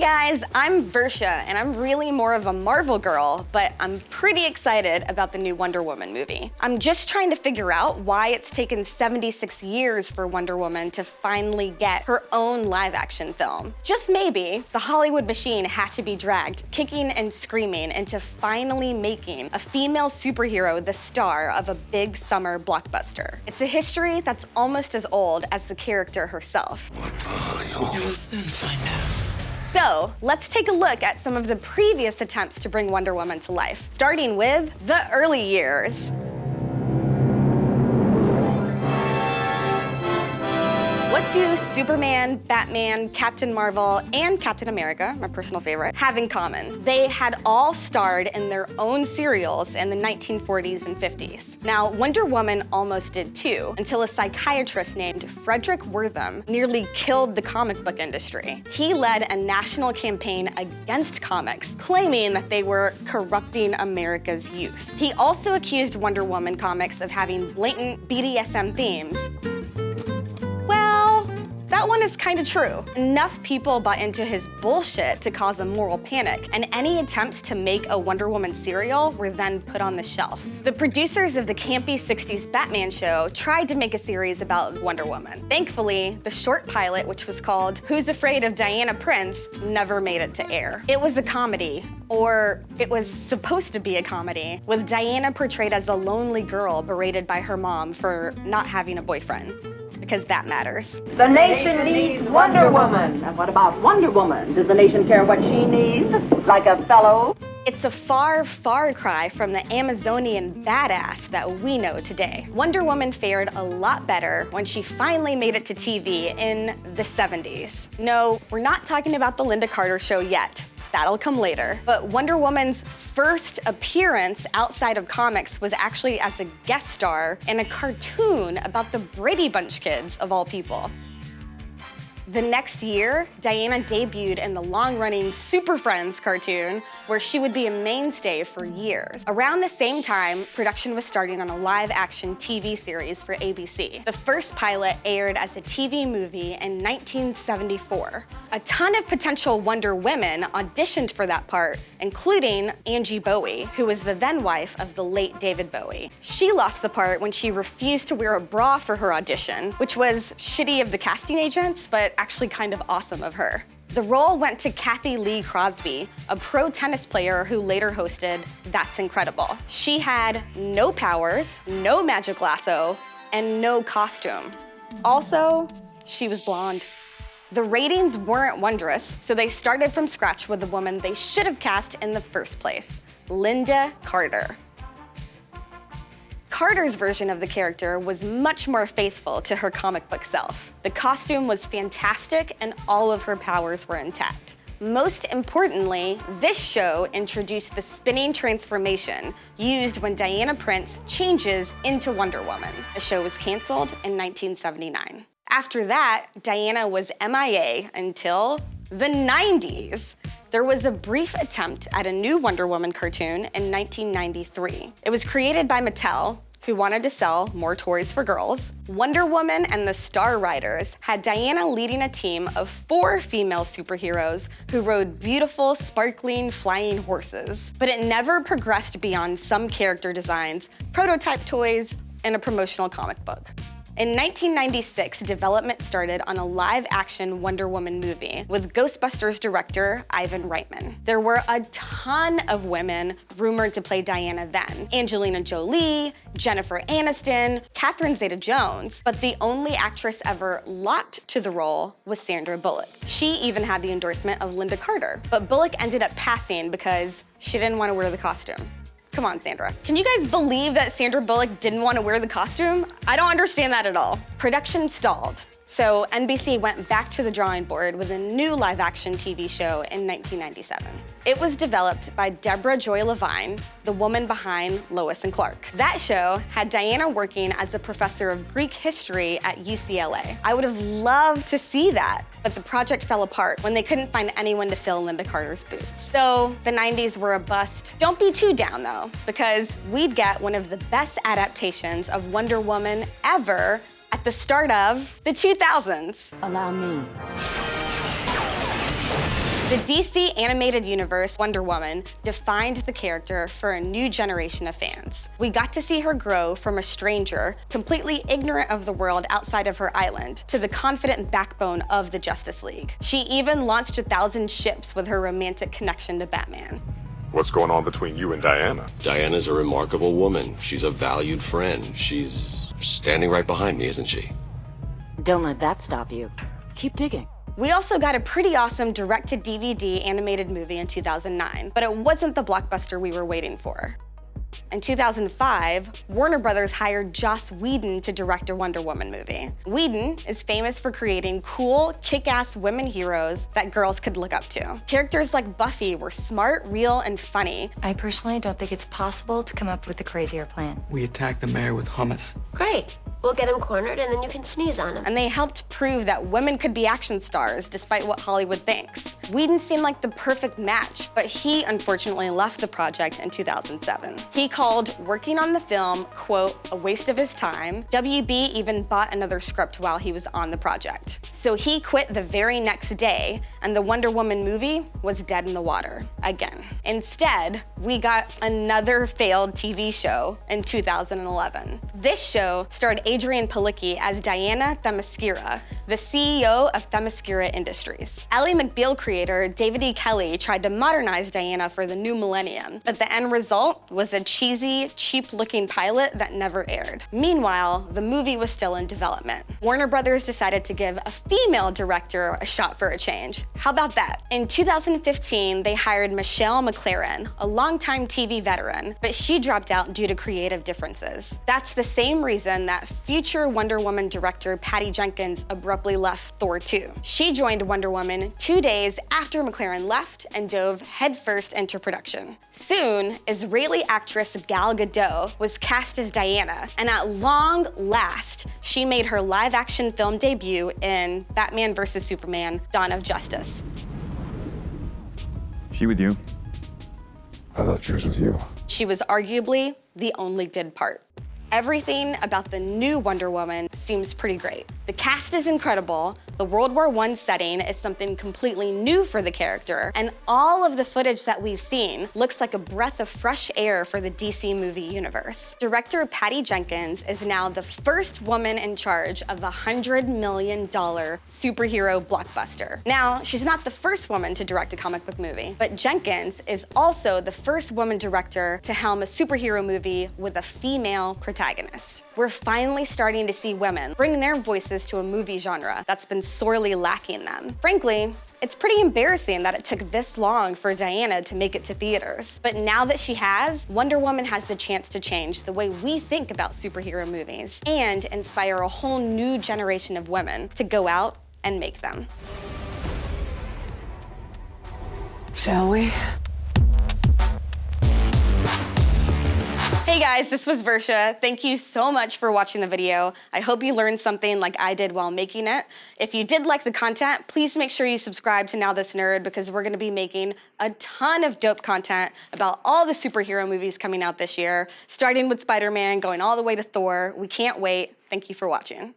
guys, I'm Versha, and I'm really more of a Marvel girl, but I'm pretty excited about the new Wonder Woman movie. I'm just trying to figure out why it's taken 76 years for Wonder Woman to finally get her own live-action film. Just maybe, the Hollywood machine had to be dragged, kicking and screaming, into finally making a female superhero the star of a big summer blockbuster. It's a history that's almost as old as the character herself. You will soon find out. So, let's take a look at some of the previous attempts to bring Wonder Woman to life, starting with the early years. What do Superman, Batman, Captain Marvel, and Captain America, my personal favorite, have in common? They had all starred in their own serials in the 1940s and 50s. Now, Wonder Woman almost did too, until a psychiatrist named Frederick Wortham nearly killed the comic book industry. He led a national campaign against comics, claiming that they were corrupting America's youth. He also accused Wonder Woman comics of having blatant BDSM themes. That one is kind of true. Enough people bought into his bullshit to cause a moral panic, and any attempts to make a Wonder Woman serial were then put on the shelf. The producers of the campy 60s Batman show tried to make a series about Wonder Woman. Thankfully, the short pilot, which was called Who's Afraid of Diana Prince, never made it to air. It was a comedy, or it was supposed to be a comedy, with Diana portrayed as a lonely girl berated by her mom for not having a boyfriend. Because that matters. The nation needs Wonder Woman. And what about Wonder Woman? Does the nation care what she needs? Like a fellow? It's a far, far cry from the Amazonian badass that we know today. Wonder Woman fared a lot better when she finally made it to TV in the 70s. No, we're not talking about the Linda Carter show yet. That'll come later. But Wonder Woman's first appearance outside of comics was actually as a guest star in a cartoon about the Brady Bunch kids, of all people. The next year, Diana debuted in the long-running Super Friends cartoon, where she would be a mainstay for years. Around the same time, production was starting on a live-action TV series for ABC. The first pilot aired as a TV movie in 1974. A ton of potential Wonder Women auditioned for that part, including Angie Bowie, who was the then wife of the late David Bowie. She lost the part when she refused to wear a bra for her audition, which was shitty of the casting agents, but actually kind of awesome of her. The role went to Kathy Lee Crosby, a pro tennis player who later hosted That's Incredible. She had no powers, no magic lasso, and no costume. Also, she was blonde. The ratings weren't wondrous, so they started from scratch with the woman they should have cast in the first place, Linda Carter. Carter's version of the character was much more faithful to her comic book self. The costume was fantastic and all of her powers were intact. Most importantly, this show introduced the spinning transformation used when Diana Prince changes into Wonder Woman. The show was canceled in 1979. After that, Diana was MIA until the 90s. There was a brief attempt at a new Wonder Woman cartoon in 1993. It was created by Mattel, who wanted to sell more toys for girls. Wonder Woman and the Star Riders had Diana leading a team of 4 female superheroes who rode beautiful, sparkling, flying horses. But it never progressed beyond some character designs, prototype toys, and a promotional comic book. In 1996, development started on a live-action Wonder Woman movie with Ghostbusters director Ivan Reitman. There were a ton of women rumored to play Diana then. Angelina Jolie, Jennifer Aniston, Catherine Zeta-Jones, but the only actress ever locked to the role was Sandra Bullock. She even had the endorsement of Linda Carter, but Bullock ended up passing because she didn't want to wear the costume. Come on, Sandra. Can you guys believe that Sandra Bullock didn't want to wear the costume? I don't understand that at all. Production stalled. So NBC went back to the drawing board with a new live-action TV show in 1997. It was developed by Deborah Joy Levine, the woman behind Lois and Clark. That show had Diana working as a professor of Greek history at UCLA. I would have loved to see that, but the project fell apart when they couldn't find anyone to fill Linda Carter's boots. So the 90s were a bust. Don't be too down though, because we'd get one of the best adaptations of Wonder Woman ever at the start of the 2000s. Allow me. The DC animated universe Wonder Woman defined the character for a new generation of fans. We got to see her grow from a stranger, completely ignorant of the world outside of her island, to the confident backbone of the Justice League. She even launched 1,000 ships with her romantic connection to Batman. What's going on between you and Diana? Diana's a remarkable woman. She's a valued friend. She's standing right behind me, isn't she? Don't let that stop you. Keep digging. We also got a pretty awesome direct-to-DVD animated movie in 2009, but it wasn't the blockbuster we were waiting for. In 2005, Warner Brothers hired Joss Whedon to direct a Wonder Woman movie. Whedon is famous for creating cool, kick-ass women heroes that girls could look up to. Characters like Buffy were smart, real, and funny. I personally don't think it's possible to come up with a crazier plan. We attack the mayor with hummus. Great. We'll get him cornered and then you can sneeze on him. And they helped prove that women could be action stars despite what Hollywood thinks. Whedon seemed like the perfect match, but he unfortunately left the project in 2007. He called working on the film, quote, a waste of his time. WB even bought another script while he was on the project. So he quit the very next day, and the Wonder Woman movie was dead in the water again. Instead, we got another failed TV show in 2011. This show starred Adrienne Palicki as Diana Themyscira, the CEO of Themyscira Industries. Ally McBeal creator David E. Kelley tried to modernize Diana for the new millennium, but the end result was a cheesy, cheap-looking pilot that never aired. Meanwhile, the movie was still in development. Warner Brothers decided to give a female director a shot for a change. How about that? In 2015, they hired Michelle McLaren, a longtime TV veteran, but she dropped out due to creative differences. That's the same reason that future Wonder Woman director Patty Jenkins abruptly left Thor 2. She joined Wonder Woman 2 days after McLaren left and dove headfirst into production. Soon, Israeli actress Gal Gadot was cast as Diana, and at long last, she made her live-action film debut in Batman vs. Superman: Dawn of Justice. She with you? I thought she was with you. She was arguably the only good part. Everything about the new Wonder Woman seems pretty great. The cast is incredible, the World War I setting is something completely new for the character, and all of the footage that we've seen looks like a breath of fresh air for the DC movie universe. Director Patty Jenkins is now the first woman in charge of a $100 million superhero blockbuster. Now, she's not the first woman to direct a comic book movie, but Jenkins is also the first woman director to helm a superhero movie with a female protagonist. We're finally starting to see women bring their voices to a movie genre that's been sorely lacking them. Frankly, it's pretty embarrassing that it took this long for Diana to make it to theaters. But now that she has, Wonder Woman has the chance to change the way we think about superhero movies and inspire a whole new generation of women to go out and make them. Shall we? Hey guys, this was Versha. Thank you so much for watching the video. I hope you learned something like I did while making it. If you did like the content, please make sure you subscribe to NowThis Nerd because we're gonna be making a ton of dope content about all the superhero movies coming out this year, starting with Spider-Man, going all the way to Thor. We can't wait. Thank you for watching.